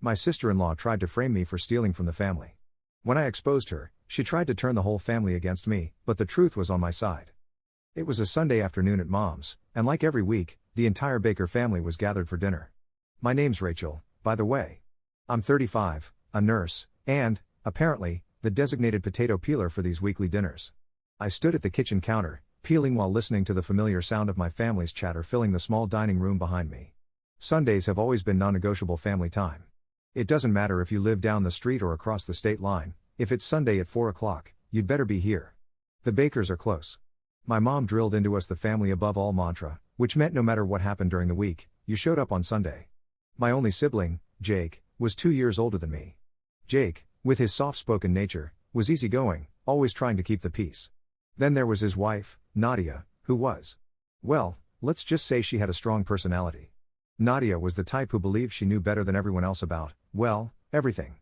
My sister-in-law tried to frame me for stealing from the family. When I exposed her, she tried to turn the whole family against me, but the truth was on my side. It was a Sunday afternoon at Mom's, and like every week, the entire Baker family was gathered for dinner. My name's Rachel, by the way. I'm 35, a nurse, and, apparently, the designated potato peeler for these weekly dinners. I stood at the kitchen counter, peeling while listening to the familiar sound of my family's chatter filling the small dining room behind me. Sundays have always been non-negotiable family time. It doesn't matter if you live down the street or across the state line, if it's Sunday at 4 o'clock, you'd better be here. The Bakers are close. My mom drilled into us the family above all mantra, which meant no matter what happened during the week, you showed up on Sunday. My only sibling, Jake, was 2 years older than me. Jake, with his soft-spoken nature, was easygoing, always trying to keep the peace. Then there was his wife, Nadia, who was, well, let's just say she had a strong personality. Nadia was the type who believed she knew better than everyone else about, well, everything.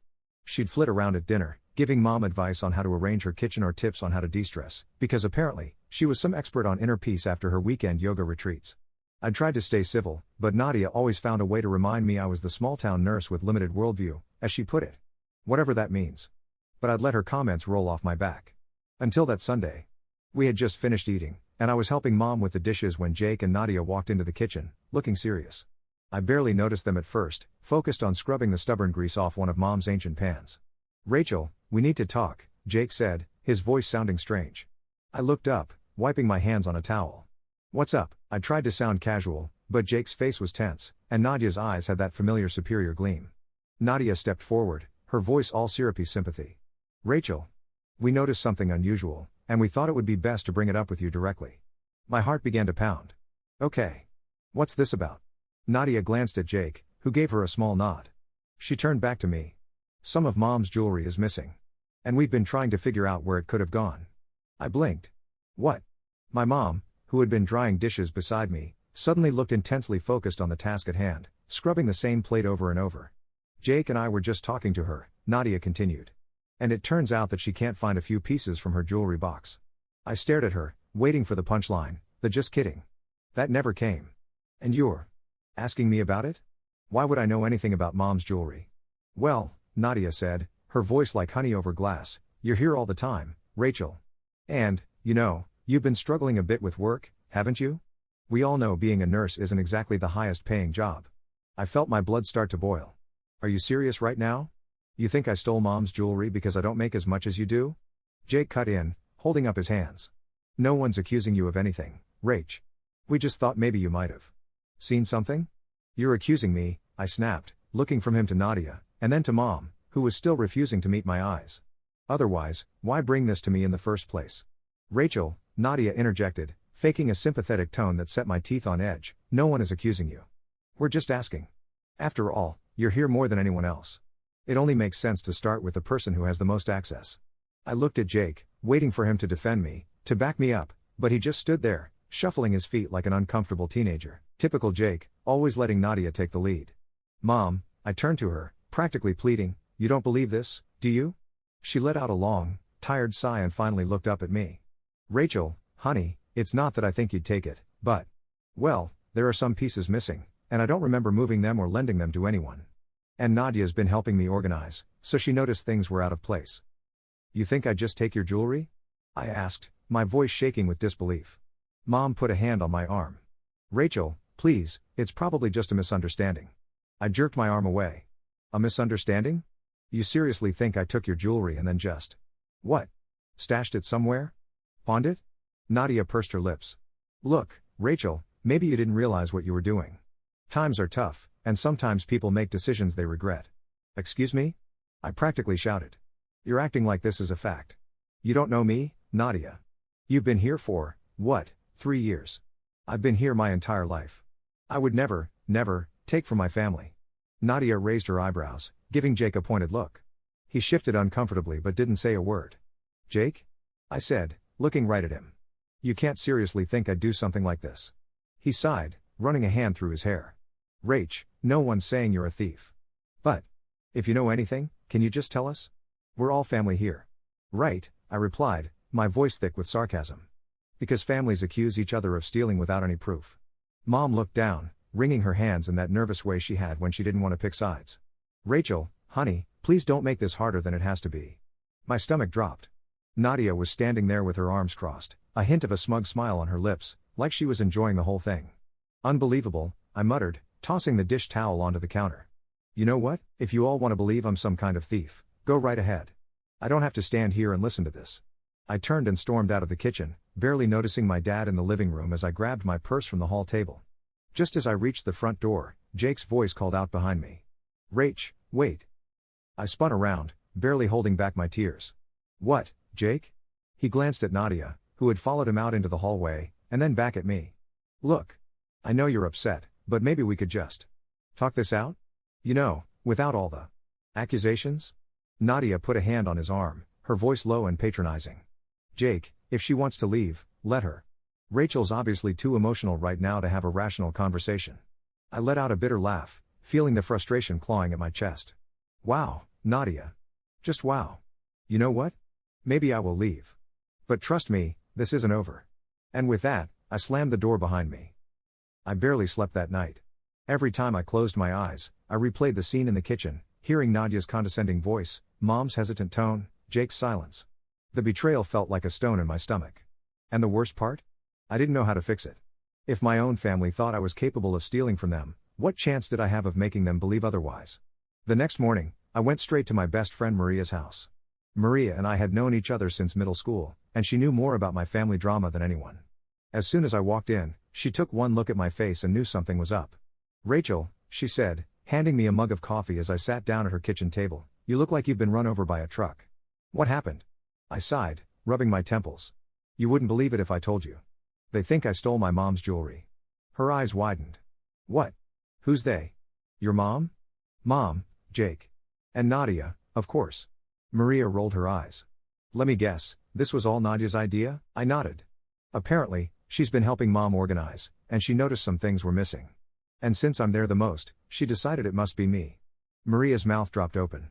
She'd flit around at dinner, giving Mom advice on how to arrange her kitchen or tips on how to de-stress, because apparently, she was some expert on inner peace after her weekend yoga retreats. I tried to stay civil, but Nadia always found a way to remind me I was the small-town nurse with limited worldview, as she put it. Whatever that means. But I'd let her comments roll off my back. Until that Sunday. We had just finished eating, and I was helping Mom with the dishes when Jake and Nadia walked into the kitchen, looking serious. I barely noticed them at first, focused on scrubbing the stubborn grease off one of Mom's ancient pans. Rachel, we need to talk, Jake said, his voice sounding strange. I looked up, wiping my hands on a towel. What's up? I tried to sound casual, but Jake's face was tense, and Nadia's eyes had that familiar superior gleam. Nadia stepped forward, her voice all syrupy sympathy. Rachel. We noticed something unusual, and we thought it would be best to bring it up with you directly. My heart began to pound. Okay. What's this about? Nadia glanced at Jake, who gave her a small nod. She turned back to me. Some of Mom's jewelry is missing. And we've been trying to figure out where it could have gone. I blinked. What? My mom, who had been drying dishes beside me, suddenly looked intensely focused on the task at hand, scrubbing the same plate over and over. Jake and I were just talking to her, Nadia continued. And it turns out that she can't find a few pieces from her jewelry box. I stared at her, waiting for the punchline, the just kidding. That never came. And you're asking me about it? Why would I know anything about Mom's jewelry? Well, Nadia said, her voice like honey over glass, you're here all the time, Rachel. And, you know, you've been struggling a bit with work, haven't you? We all know being a nurse isn't exactly the highest paying job. I felt my blood start to boil. Are you serious right now? You think I stole Mom's jewelry because I don't make as much as you do? Jake cut in, holding up his hands. No one's accusing you of anything, Rach. We just thought maybe you might have seen something? You're accusing me, I snapped, looking from him to Nadia, and then to Mom, who was still refusing to meet my eyes. Otherwise, why bring this to me in the first place? Rachel, Nadia interjected, faking a sympathetic tone that set my teeth on edge, no one is accusing you. We're just asking. After all, you're here more than anyone else. It only makes sense to start with the person who has the most access. I looked at Jake, waiting for him to defend me, to back me up, but he just stood there, shuffling his feet like an uncomfortable teenager. Typical Jake, always letting Nadia take the lead. Mom, I turned to her, practically pleading, you don't believe this, do you? She let out a long, tired sigh and finally looked up at me. Rachel, honey, it's not that I think you'd take it, but, well, there are some pieces missing, and I don't remember moving them or lending them to anyone. And Nadia's been helping me organize, so she noticed things were out of place. You think I'd just take your jewelry? I asked, my voice shaking with disbelief. Mom put a hand on my arm. Rachel, please, it's probably just a misunderstanding. I jerked my arm away. A misunderstanding? You seriously think I took your jewelry and then just... what? Stashed it somewhere? Pawned it? Nadia pursed her lips. Look, Rachel, maybe you didn't realize what you were doing. Times are tough, and sometimes people make decisions they regret. Excuse me? I practically shouted. You're acting like this is a fact. You don't know me, Nadia. You've been here for, what, 3 years? I've been here my entire life. I would never, take from my family. Nadia raised her eyebrows, giving Jake a pointed look. He shifted uncomfortably but didn't say a word. Jake? I said, looking right at him. You can't seriously think I'd do something like this. He sighed, running a hand through his hair. Rach, no one's saying you're a thief. But, if you know anything, can you just tell us? We're all family here. Right, I replied, my voice thick with sarcasm. Because families accuse each other of stealing without any proof. Mom looked down, wringing her hands in that nervous way she had when she didn't want to pick sides. Rachel, honey, please don't make this harder than it has to be. My stomach dropped. Nadia was standing there with her arms crossed, a hint of a smug smile on her lips, like she was enjoying the whole thing. Unbelievable, I muttered, tossing the dish towel onto the counter. You know what, if you all want to believe I'm some kind of thief, go right ahead. I don't have to stand here and listen to this. I turned and stormed out of the kitchen, barely noticing my dad in the living room as I grabbed my purse from the hall table. Just as I reached the front door, Jake's voice called out behind me. Rach, wait. I spun around, barely holding back my tears. What, Jake? He glanced at Nadia, who had followed him out into the hallway, and then back at me. Look. I know you're upset, but maybe we could just talk this out? You know, without all the accusations? Nadia put a hand on his arm, her voice low and patronizing. Jake, if she wants to leave, let her. Rachel's obviously too emotional right now to have a rational conversation. I let out a bitter laugh, feeling the frustration clawing at my chest. Wow, Nadia. Just wow. You know what? Maybe I will leave. But trust me, this isn't over. And with that, I slammed the door behind me. I barely slept that night. Every time I closed my eyes, I replayed the scene in the kitchen, hearing Nadia's condescending voice, Mom's hesitant tone, Jake's silence. The betrayal felt like a stone in my stomach. And the worst part? I didn't know how to fix it. If my own family thought I was capable of stealing from them, what chance did I have of making them believe otherwise? The next morning, I went straight to my best friend Maria's house. Maria and I had known each other since middle school, and she knew more about my family drama than anyone. As soon as I walked in, she took one look at my face and knew something was up. Rachel, she said, handing me a mug of coffee as I sat down at her kitchen table, you look like you've been run over by a truck. What happened? I sighed, rubbing my temples. You wouldn't believe it if I told you. They think I stole my mom's jewelry. Her eyes widened. What? Who's they? Your mom? Mom, Jake. And Nadia, of course. Maria rolled her eyes. Let me guess, this was all Nadia's idea? I nodded. Apparently, she's been helping Mom organize, and she noticed some things were missing. And since I'm there the most, she decided it must be me. Maria's mouth dropped open.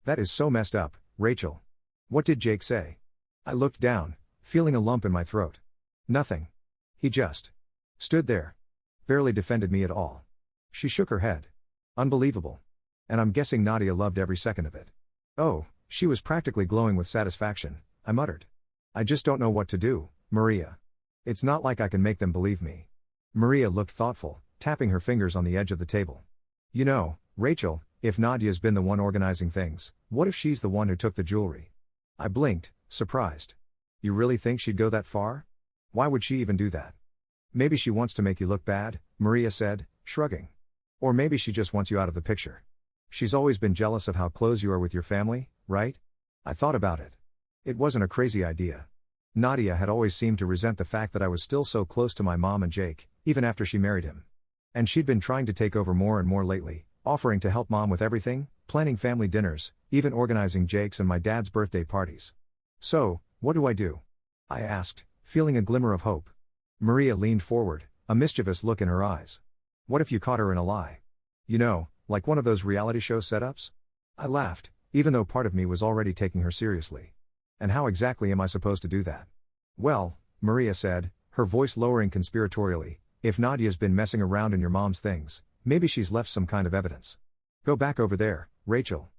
That is so messed up, Rachel. What did Jake say? I looked down, feeling a lump in my throat. Nothing. He just stood there. Barely defended me at all. She shook her head. Unbelievable. And I'm guessing Nadia loved every second of it. Oh, she was practically glowing with satisfaction, I muttered. I just don't know what to do, Maria. It's not like I can make them believe me. Maria looked thoughtful, tapping her fingers on the edge of the table. You know, Rachel, if Nadia's been the one organizing things, what if she's the one who took the jewelry? I blinked, surprised. You really think she'd go that far? Why would she even do that? Maybe she wants to make you look bad, Maria said, shrugging. Or maybe she just wants you out of the picture. She's always been jealous of how close you are with your family, right? I thought about it. It wasn't a crazy idea. Nadia had always seemed to resent the fact that I was still so close to my mom and Jake, even after she married him. And she'd been trying to take over more and more lately, offering to help Mom with everything, planning family dinners, even organizing Jake's and my dad's birthday parties. So, what do I do? I asked, feeling a glimmer of hope. Maria leaned forward, a mischievous look in her eyes. What if you caught her in a lie? You know, like one of those reality show setups? I laughed, even though part of me was already taking her seriously. And how exactly am I supposed to do that? Well, Maria said, her voice lowering conspiratorially, if Nadia's been messing around in your mom's things, maybe she's left some kind of evidence. Go back over there, Rachel.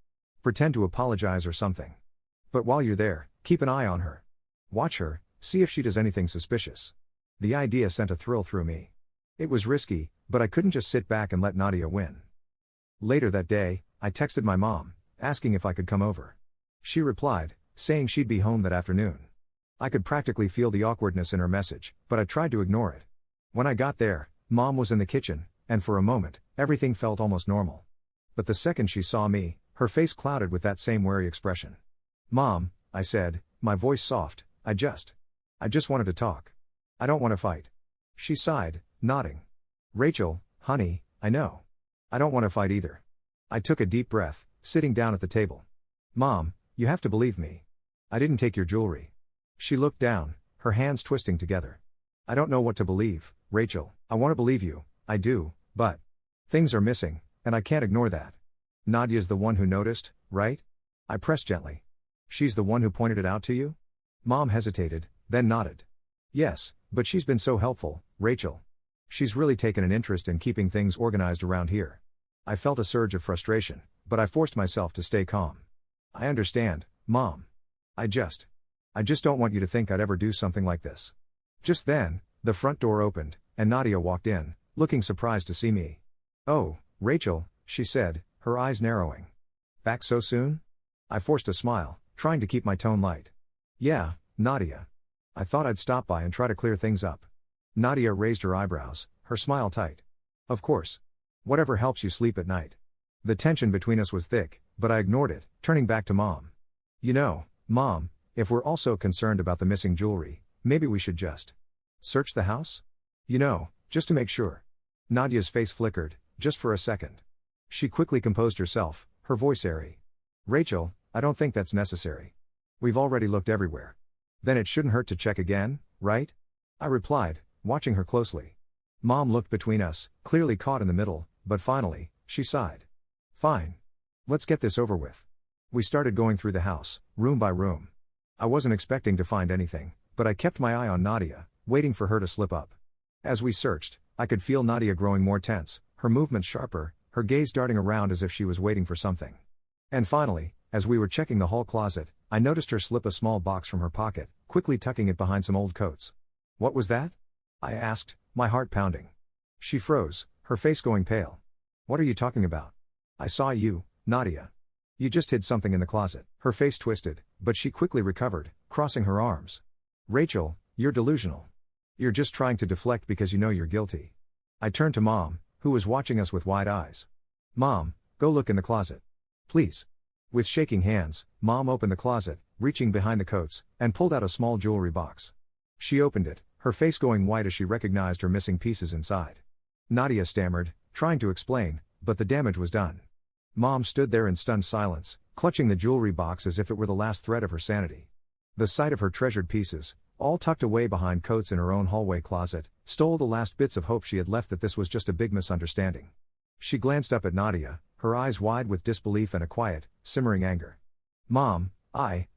Pretend to apologize or something. But while you're there, keep an eye on her. Watch her, see if she does anything suspicious. The idea sent a thrill through me. It was risky, but I couldn't just sit back and let Nadia win. Later that day, I texted my mom, asking if I could come over. She replied, saying she'd be home that afternoon. I could practically feel the awkwardness in her message, but I tried to ignore it. When I got there, Mom was in the kitchen, and for a moment, everything felt almost normal. But the second she saw me, her face clouded with that same wary expression. Mom, I said, my voice soft, I just wanted to talk. I don't want to fight. She sighed, nodding. Rachel, honey, I know. I don't want to fight either. I took a deep breath, sitting down at the table. Mom, you have to believe me. I didn't take your jewelry. She looked down, her hands twisting together. I don't know what to believe, Rachel. I want to believe you, I do, but things are missing, and I can't ignore that. Nadia's the one who noticed, right? I pressed gently. She's the one who pointed it out to you? Mom hesitated, then nodded. Yes, but she's been so helpful, Rachel. She's really taken an interest in keeping things organized around here. I felt a surge of frustration, but I forced myself to stay calm. I understand, Mom. I just don't want you to think I'd ever do something like this. Just then, the front door opened, and Nadia walked in, looking surprised to see me. "Oh, Rachel," she said, her eyes narrowing. "Back so soon?" I forced a smile, trying to keep my tone light. "Yeah, Nadia. I thought I'd stop by and try to clear things up." Nadia raised her eyebrows, her smile tight. "Of course. Whatever helps you sleep at night." The tension between us was thick, but I ignored it, turning back to Mom. "You know, Mom, if we're all so concerned about the missing jewelry, maybe we should just search the house? You know, just to make sure." Nadia's face flickered, just for a second. She quickly composed herself, her voice airy. "Rachel, I don't think that's necessary. We've already looked everywhere. Then it shouldn't hurt to check again, right?" I replied, watching her closely. Mom looked between us, clearly caught in the middle, but finally, she sighed. "Fine. Let's get this over with." We started going through the house, room by room. I wasn't expecting to find anything, but I kept my eye on Nadia, waiting for her to slip up. As we searched, I could feel Nadia growing more tense, her movements sharper, her gaze darting around as if she was waiting for something. And finally, as we were checking the hall closet, I noticed her slip a small box from her pocket, quickly tucking it behind some old coats. "What was that?" I asked, my heart pounding. She froze, her face going pale. "What are you talking about?" "I saw you, Nadia. You just hid something in the closet." Her face twisted, but she quickly recovered, crossing her arms. "Rachel, you're delusional. You're just trying to deflect because you know you're guilty." I turned to Mom, who was watching us with wide eyes. "Mom, go look in the closet. Please." With shaking hands, Mom opened the closet, reaching behind the coats, and pulled out a small jewelry box. She opened it, her face going white as she recognized her missing pieces inside. Nadia stammered, trying to explain, but the damage was done. Mom stood there in stunned silence, clutching the jewelry box as if it were the last thread of her sanity. The sight of her treasured pieces, all tucked away behind coats in her own hallway closet, stole the last bits of hope she had left that this was just a big misunderstanding. She glanced up at Nadia, her eyes wide with disbelief and a quiet, simmering anger. "Mom,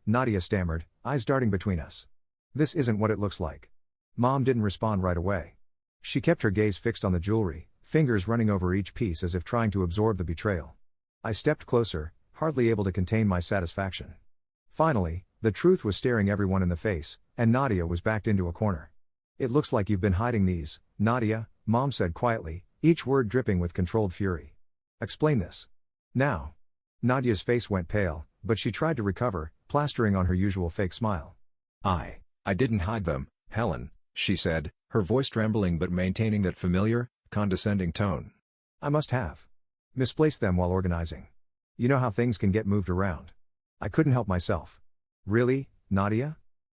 Nadia stammered, eyes darting between us. "This isn't what it looks like." Mom didn't respond right away. She kept her gaze fixed on the jewelry, fingers running over each piece as if trying to absorb the betrayal. I stepped closer, hardly able to contain my satisfaction. Finally, the truth was staring everyone in the face, and Nadia was backed into a corner. "It looks like you've been hiding these, Nadia," Mom said quietly, each word dripping with controlled fury. "Explain this. Now." Nadia's face went pale, but she tried to recover, plastering on her usual fake smile. I didn't hide them, Helen," she said, her voice trembling but maintaining that familiar, condescending tone. "I must have misplaced them while organizing. You know how things can get moved around. I couldn't help myself." "Really, Nadia?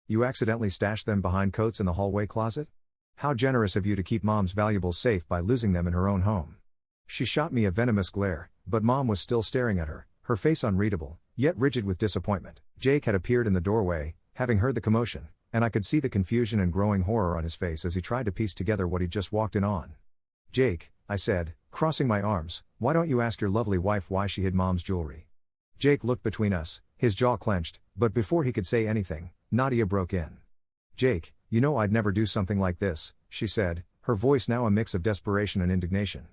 You accidentally stashed them behind coats in the hallway closet? How generous of you to keep Mom's valuables safe by losing them in her own home." She shot me a venomous glare, but Mom was still staring at her face unreadable, yet rigid with disappointment. Jake had appeared in the doorway, having heard the commotion, and I could see the confusion and growing horror on his face as he tried to piece together what he'd just walked in on. "Jake," I said, crossing my arms, "why don't you ask your lovely wife why she hid Mom's jewelry?" Jake looked between us, his jaw clenched, but before he could say anything, Nadia broke in. "Jake, you know I'd never do something like this," she said, her voice now a mix of desperation and indignation.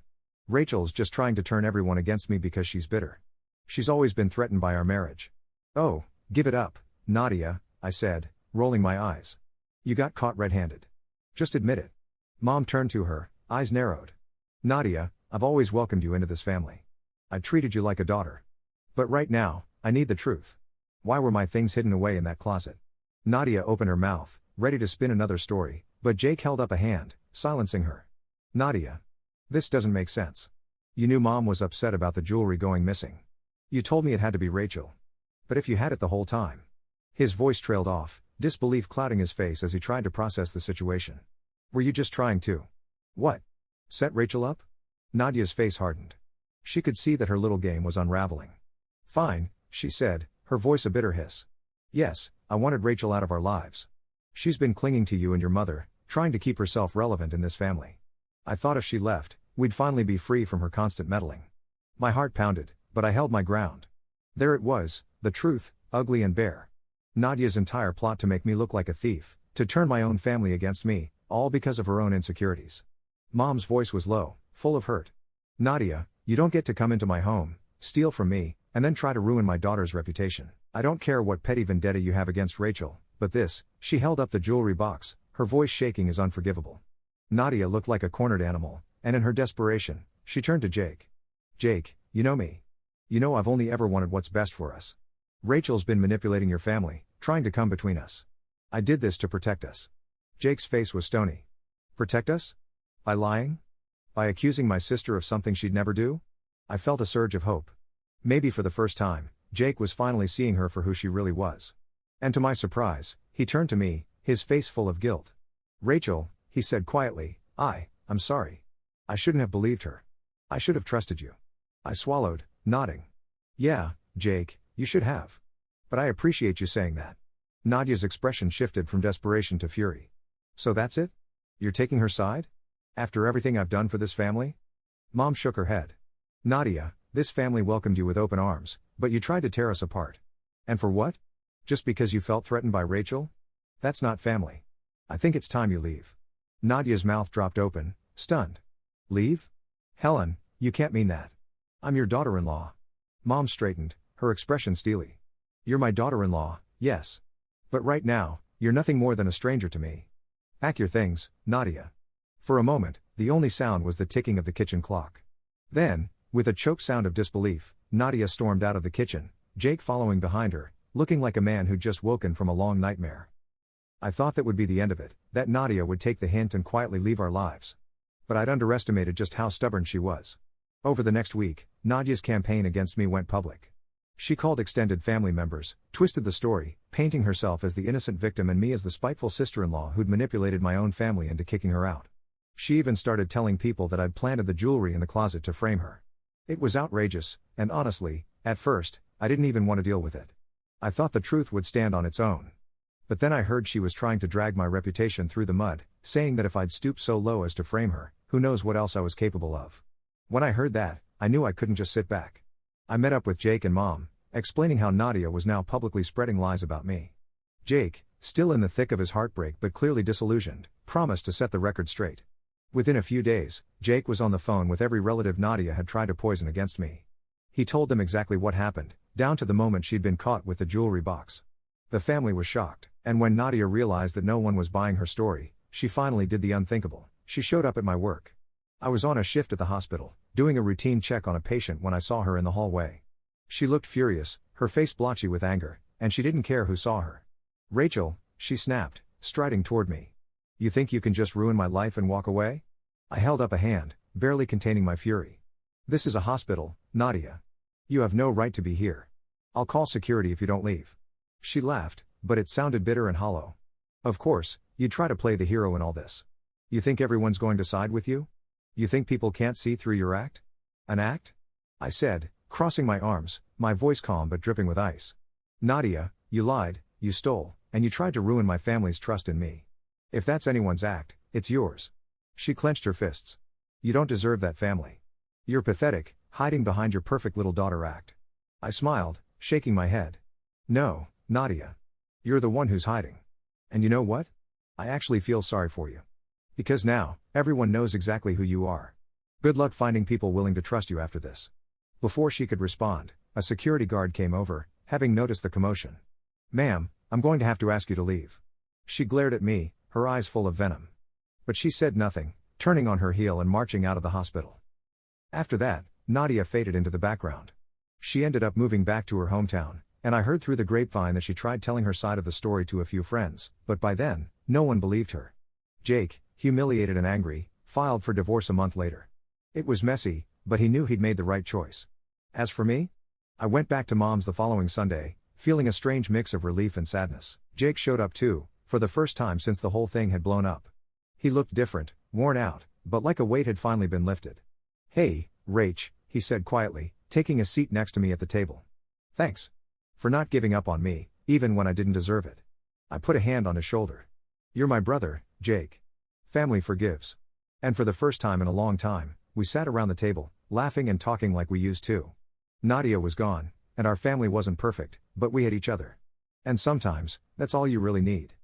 "Rachel's just trying to turn everyone against me because she's bitter. She's always been threatened by our marriage." "Oh, give it up, Nadia," I said, rolling my eyes. "You got caught red-handed. Just admit it." Mom turned to her, eyes narrowed. "Nadia, I've always welcomed you into this family. I treated you like a daughter. But right now, I need the truth. Why were my things hidden away in that closet?" Nadia opened her mouth, ready to spin another story, but Jake held up a hand, silencing her. "Nadia. This doesn't make sense. You knew Mom was upset about the jewelry going missing. You told me it had to be Rachel. But if you had it the whole time." His voice trailed off, disbelief clouding his face as he tried to process the situation. "Were you just trying to what? Set Rachel up?" Nadia's face hardened. She could see that her little game was unraveling. "Fine," she said, her voice a bitter hiss. "Yes, I wanted Rachel out of our lives. She's been clinging to you and your mother, trying to keep herself relevant in this family. I thought if she left, we'd finally be free from her constant meddling." My heart pounded, but I held my ground. There it was, the truth, ugly and bare. Nadia's entire plot to make me look like a thief, to turn my own family against me, all because of her own insecurities. Mom's voice was low, full of hurt. "Nadia, you don't get to come into my home, steal from me, and then try to ruin my daughter's reputation. I don't care what petty vendetta you have against Rachel, but this," she held up the jewelry box, her voice shaking, "is unforgivable." Nadia looked like a cornered animal, and in her desperation, she turned to Jake. "Jake, you know me. You know I've only ever wanted what's best for us. Rachel's been manipulating your family, trying to come between us. I did this to protect us." Jake's face was stony. "Protect us? By lying? By accusing my sister of something she'd never do?" I felt a surge of hope. Maybe for the first time, Jake was finally seeing her for who she really was. And to my surprise, he turned to me, his face full of guilt. "Rachel," he said quietly, I'm sorry. I shouldn't have believed her. I should have trusted you." I swallowed, nodding. "Yeah, Jake, you should have. But I appreciate you saying that." Nadia's expression shifted from desperation to fury. "So that's it? You're taking her side? After everything I've done for this family?" Mom shook her head. "Nadia, this family welcomed you with open arms, but you tried to tear us apart. And for what? Just because you felt threatened by Rachel? That's not family. I think it's time you leave." Nadia's mouth dropped open, stunned. "Leave? Helen, you can't mean that. I'm your daughter-in-law." Mom straightened, her expression steely. "You're my daughter-in-law, yes. But right now, you're nothing more than a stranger to me. Pack your things, Nadia." For a moment, the only sound was the ticking of the kitchen clock. Then, with a choked sound of disbelief, Nadia stormed out of the kitchen, Jake following behind her, looking like a man who'd just woken from a long nightmare. I thought that would be the end of it, that Nadia would take the hint and quietly leave our lives. But I'd underestimated just how stubborn she was. Over the next week, Nadia's campaign against me went public. She called extended family members, twisted the story, painting herself as the innocent victim and me as the spiteful sister-in-law who'd manipulated my own family into kicking her out. She even started telling people that I'd planted the jewelry in the closet to frame her. It was outrageous, and honestly, at first, I didn't even want to deal with it. I thought the truth would stand on its own. But then I heard she was trying to drag my reputation through the mud, saying that if I'd stooped so low as to frame her, who knows what else I was capable of. When I heard that, I knew I couldn't just sit back. I met up with Jake and Mom, explaining how Nadia was now publicly spreading lies about me. Jake, still in the thick of his heartbreak but clearly disillusioned, promised to set the record straight. Within a few days, Jake was on the phone with every relative Nadia had tried to poison against me. He told them exactly what happened, down to the moment she'd been caught with the jewelry box. The family was shocked, and when Nadia realized that no one was buying her story, she finally did the unthinkable. She showed up at my work. I was on a shift at the hospital, doing a routine check on a patient when I saw her in the hallway. She looked furious, her face blotchy with anger, and she didn't care who saw her. "Rachel," she snapped, striding toward me. "You think you can just ruin my life and walk away?" I held up a hand, barely containing my fury. "This is a hospital, Nadia. You have no right to be here. I'll call security if you don't leave." She laughed, but it sounded bitter and hollow. "Of course, you try to play the hero in all this. You think everyone's going to side with you? You think people can't see through your act?" "An act?" I said, crossing my arms, my voice calm but dripping with ice. "Nadia, you lied, you stole, and you tried to ruin my family's trust in me. If that's anyone's act, it's yours." She clenched her fists. "You don't deserve that family. You're pathetic, hiding behind your perfect little daughter act." I smiled, shaking my head. "No, Nadia. You're the one who's hiding. And you know what? I actually feel sorry for you. Because now, everyone knows exactly who you are. Good luck finding people willing to trust you after this." Before she could respond, a security guard came over, having noticed the commotion. "Ma'am, I'm going to have to ask you to leave." She glared at me, her eyes full of venom. But she said nothing, turning on her heel and marching out of the hospital. After that, Nadia faded into the background. She ended up moving back to her hometown, and I heard through the grapevine that she tried telling her side of the story to a few friends, but by then, no one believed her. Jake, humiliated and angry, filed for divorce a month later. It was messy, but he knew he'd made the right choice. As for me, I went back to Mom's the following Sunday, feeling a strange mix of relief and sadness. Jake showed up too, for the first time since the whole thing had blown up. He looked different, worn out, but like a weight had finally been lifted. "Hey, Rach," he said quietly, taking a seat next to me at the table. "Thanks. For not giving up on me, even when I didn't deserve it." I put a hand on his shoulder. "You're my brother, Jake. Family forgives." And for the first time in a long time, we sat around the table, laughing and talking like we used to. Nadia was gone, and our family wasn't perfect, but we had each other. And sometimes, that's all you really need.